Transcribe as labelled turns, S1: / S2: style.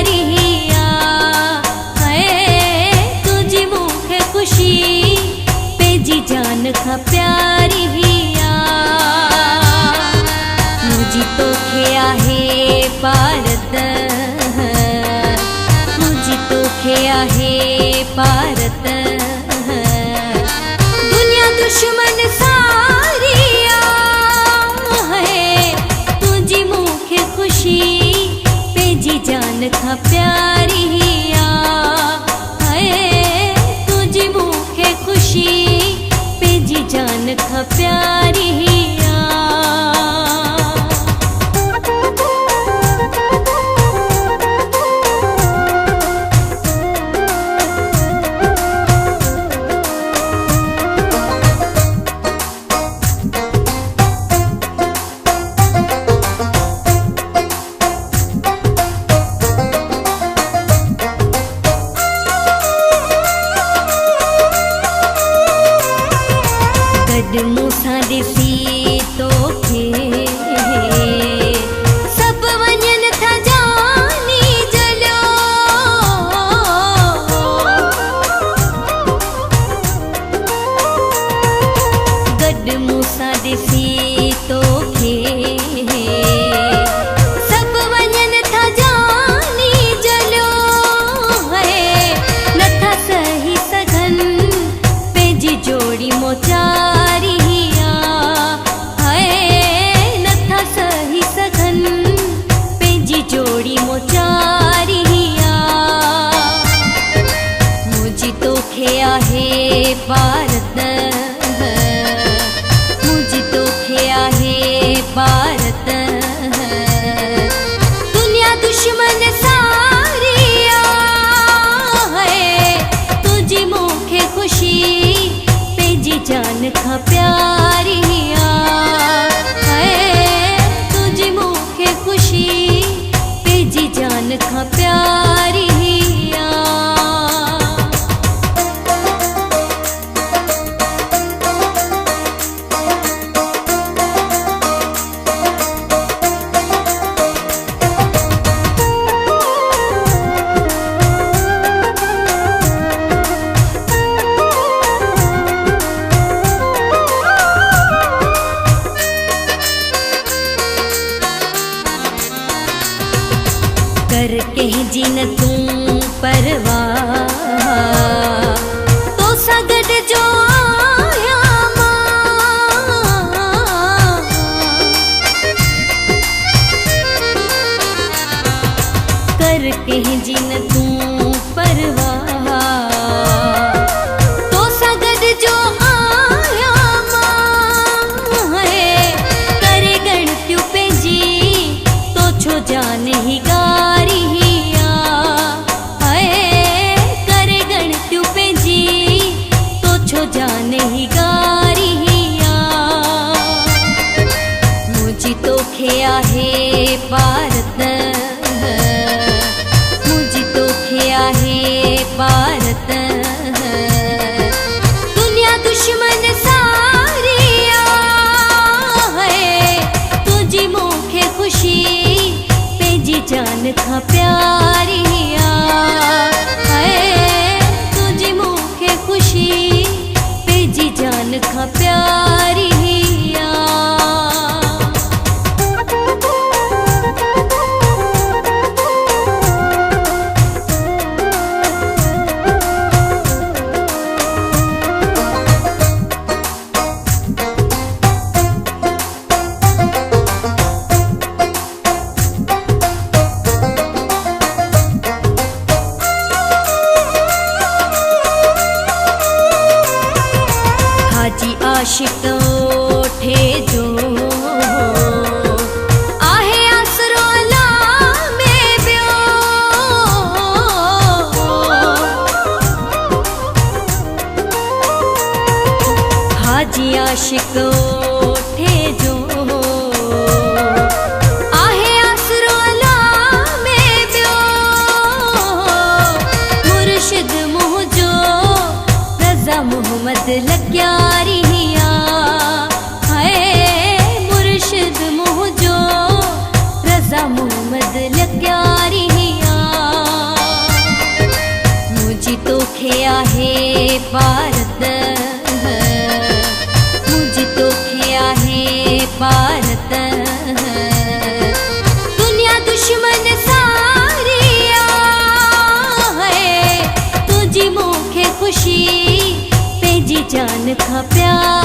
S1: प्यारिया है तुझी मुखे खुशी पेजी जान खा प्यारिया मुझी तो खे आहे भारत मुझी तो खे आहे भारत दुनिया दुश्मन सारिया है तुझी मुखे खुशी पेजी जान खा प्यारिया है तुझी मुखे खुशी पेजी जान खा प्यारिया मूसा दिसी तोखे सब वञन था जानी जलियो गॾ मूसा दिसी तोखे सब वञन था जानी जलियो है नथा सही सघन पंहिंजी जोड़ी मोचारी जोड़ी मोचारिया मुझी तो खे आहे भारत मुझी तो खे आहे भारत दुनिया दुश्मन सारिया है तुझी मुखे खुशी पेजी जान खा प्यारिया है तुझी मुखे खुशी पेजी जान खा प्यारिया कर कह जिन तू परवाह तो सगड जो आया कर कह जिन तू परवाह तो सगड जो आया है करे गणत्यु पेजी तो छो जान ही जाने ही गारिया मुझी तो खे आहे भारत मुझी तो खे आहे भारत दुनिया दुश्मन सारिया है तुझी मुखे खुशी पेजी जान खा प्यारिया है तुझी मुखे खुशी पेजी जान खा प्यारिया हाजी आशिक उठे जो आहे आसरो अला में बियो हाजी आशिक उठे जो आहे आसरो अला में बियो मुर्शिद मुझो रज़ा मोहम्मद लग्यारिया है मुर्शिद मुझो रज़ा मोहम्मद लग्यारिया भारत मुझ तोखे आहे भारत दुनिया दुश्मन सारी है तुझी मूंखे खुशी पंहिंजी जान खां प्यार